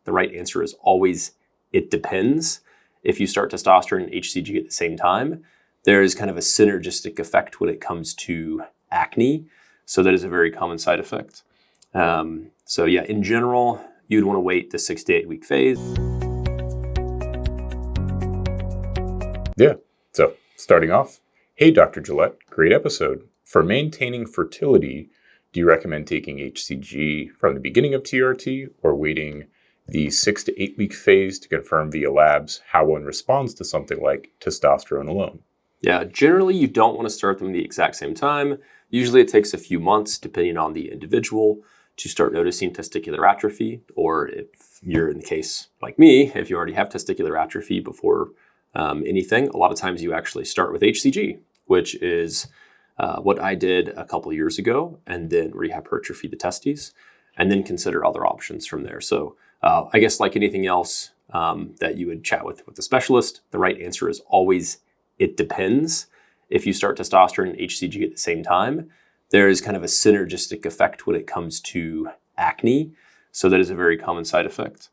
the right answer is always, it depends. If you start testosterone and HCG at the same time, there is kind of a synergistic effect when it comes to acne. So that is a very common side effect. So yeah, in general, you'd want to wait the 6 to 8 week phase. Yeah. So starting off, hey, Dr. Gillett, great episode. For maintaining fertility, do you recommend taking HCG from the beginning of TRT or waiting the 6 to 8 week phase to confirm via labs how one responds to something like testosterone alone? Yeah, generally you don't want to start them at the exact same time. Usually it takes a few months, depending on the individual, to start noticing testicular atrophy, or if you're in the case like me, if you already have testicular atrophy before anything, a lot of times you actually start with HCG, which is what I did a couple of years ago, and then rehypertrophy the testes, and then consider other options from there. So I guess like anything else that you would chat with a specialist, the right answer is always, it depends. If you start testosterone and HCG at the same time, there is kind of a synergistic effect when it comes to acne. So that is a very common side effect.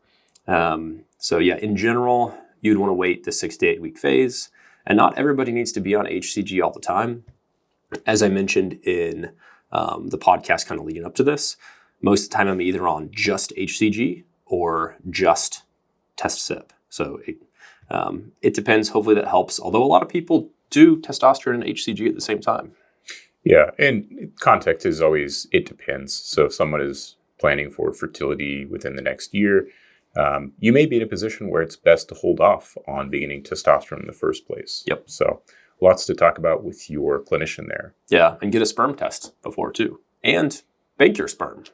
So yeah, in general, you'd want to wait the 6 to 8 week phase. And not everybody needs to be on HCG all the time. As I mentioned in the podcast kind of leading up to this, most of the time I'm either on just HCG or just test SIP. So it depends. Hopefully that helps. Although a lot of people do testosterone and HCG at the same time. Yeah, and context is always, it depends. So if someone is planning for fertility within the next year, you may be in a position where it's best to hold off on beginning testosterone in the first place. Yep. So lots to talk about with your clinician there. Yeah, and get a sperm test before too. And bank your sperm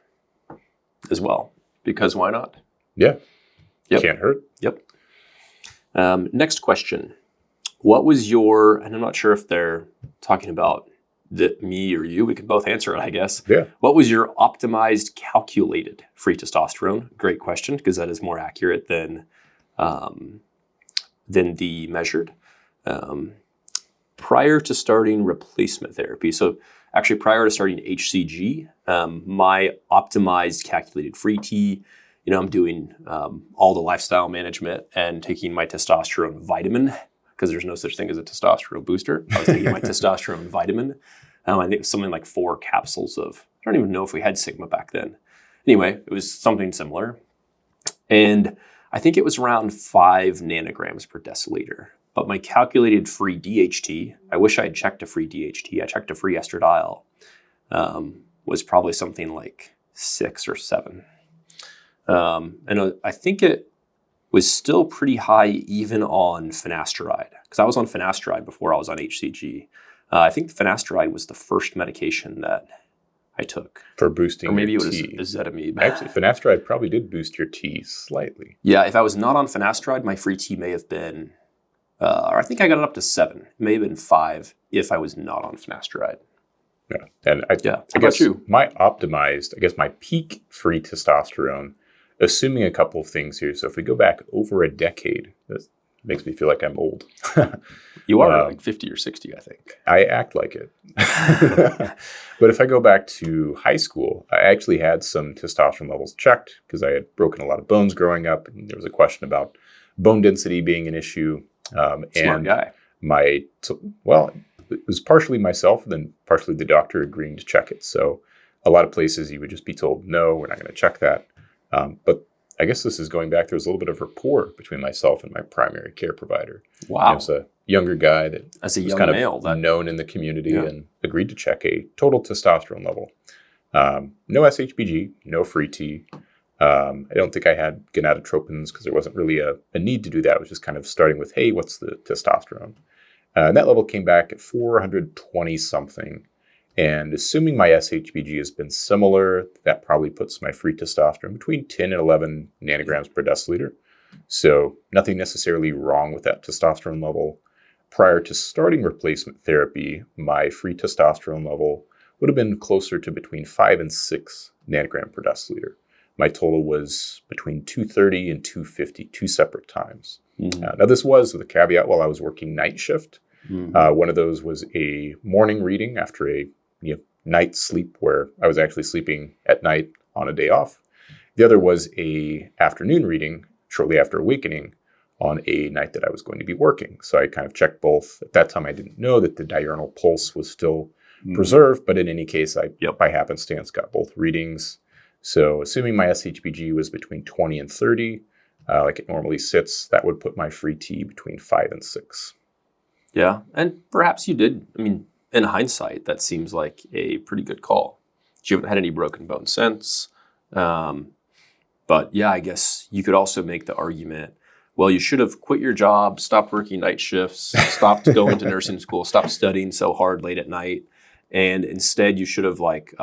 as well, because why not? Yeah, Yep. Can't hurt. Yep. Next question. What was your, and I'm not sure if they're talking about me or you, we can both answer it, I guess. Yeah. What was your optimized calculated free testosterone? Great question, because that is more accurate than the measured. Prior to starting replacement therapy, so actually prior to starting HCG, my optimized calculated free T, I'm doing all the lifestyle management and taking my testosterone vitamin, because there's no such thing as a testosterone booster. I was taking my testosterone vitamin. I think it was something like 4 capsules of, I don't even know if we had Sigma back then. Anyway, it was something similar. And I think it was around 5 nanograms per deciliter. But my calculated free DHT, I wish I had checked a free DHT. I checked a free estradiol, was probably something like 6 or 7. And I think it was still pretty high even on finasteride, because I was on finasteride before I was on HCG. I think finasteride was the first medication that I took. For boosting or maybe your it was T. ezetimibe. Actually, finasteride probably did boost your T slightly. Yeah, if I was not on finasteride, my free T may have been, or I think I got it up to 7. It may have been 5 if I was not on finasteride. Yeah. And I How guess about you? my optimized, my peak free testosterone, assuming a couple of things here. So if we go back over a decade, this makes me feel like I'm old. You are like 50 or 60, I think. I act like it. But if I go back to high school, I actually had some testosterone levels checked because I had broken a lot of bones growing up. And there was a question about bone density being an issue. Smart guy. It was partially myself and then partially the doctor agreeing to check it. So a lot of places you would just be told, no, we're not going to check that. But I guess this is going back. There was a little bit of rapport between myself and my primary care provider. Wow. I was a younger guy that As a was young kind male, of known in the community and agreed to check a total testosterone level. No SHBG, no free T. I don't think I had gonadotropins because there wasn't really a need to do that. It was just kind of starting with, hey, what's the testosterone? And that level came back at 420 something. And assuming my SHBG has been similar, that probably puts my free testosterone between 10 and 11 nanograms per deciliter. So nothing necessarily wrong with that testosterone level. Prior to starting replacement therapy, my free testosterone level would have been closer to between 5 and 6 nanogram per deciliter. My total was between 230 and 250, 2 separate times. Now, this was with a caveat while I was working night shift. One of those was a morning reading after a night sleep where I was actually sleeping at night on a day off. The other was a afternoon reading shortly after awakening on a night that I was going to be working. So I kind of checked both. At that time, I didn't know that the diurnal pulse was still preserved, but in any case, I, by happenstance, got both readings. So assuming my SHBG was between 20 and 30, like it normally sits, that would put my free T between 5 and 6. Yeah, and perhaps you did. I mean, in hindsight, that seems like a pretty good call. You haven't had any broken bone since. But yeah, I guess you could also make the argument, well, you should have quit your job, stopped working night shifts, stopped going to nursing school, stopped studying so hard late at night. And instead you should have went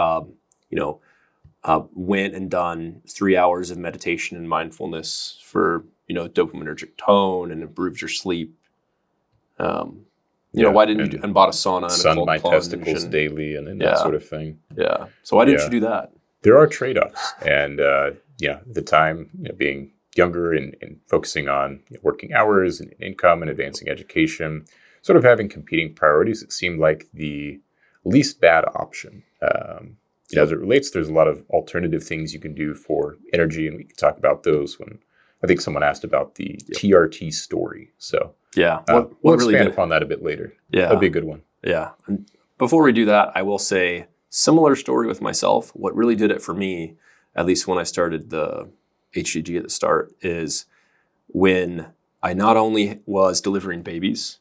and done 3 hours of meditation and mindfulness for, dopaminergic tone and improved your sleep. Why didn't you, and bought a sauna and a sun cold my plunge testicles daily and that sort of thing. Yeah. So why didn't you do that? There are trade-offs. And, the time being younger and focusing on working hours and income and advancing education, sort of having competing priorities, it seemed like the least bad option. As it relates, there's a lot of alternative things you can do for energy, and we can talk about those when I think someone asked about the TRT story. So we'll expand upon that a bit later. Yeah, that'd be a good one. Yeah. And before we do that, I will say similar story with myself. What really did it for me, at least when I started the HCG at the start, is when I not only was delivering babies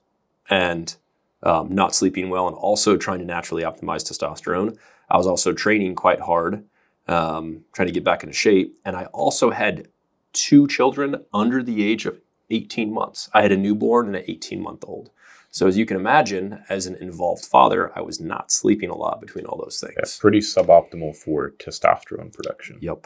and not sleeping well and also trying to naturally optimize testosterone, I was also training quite hard, trying to get back into shape. And I also had 2 children under the age of 18 months. I had a newborn and an 18-month-old. So as you can imagine, as an involved father, I was not sleeping a lot between all those things. Yeah, pretty suboptimal for testosterone production. Yep.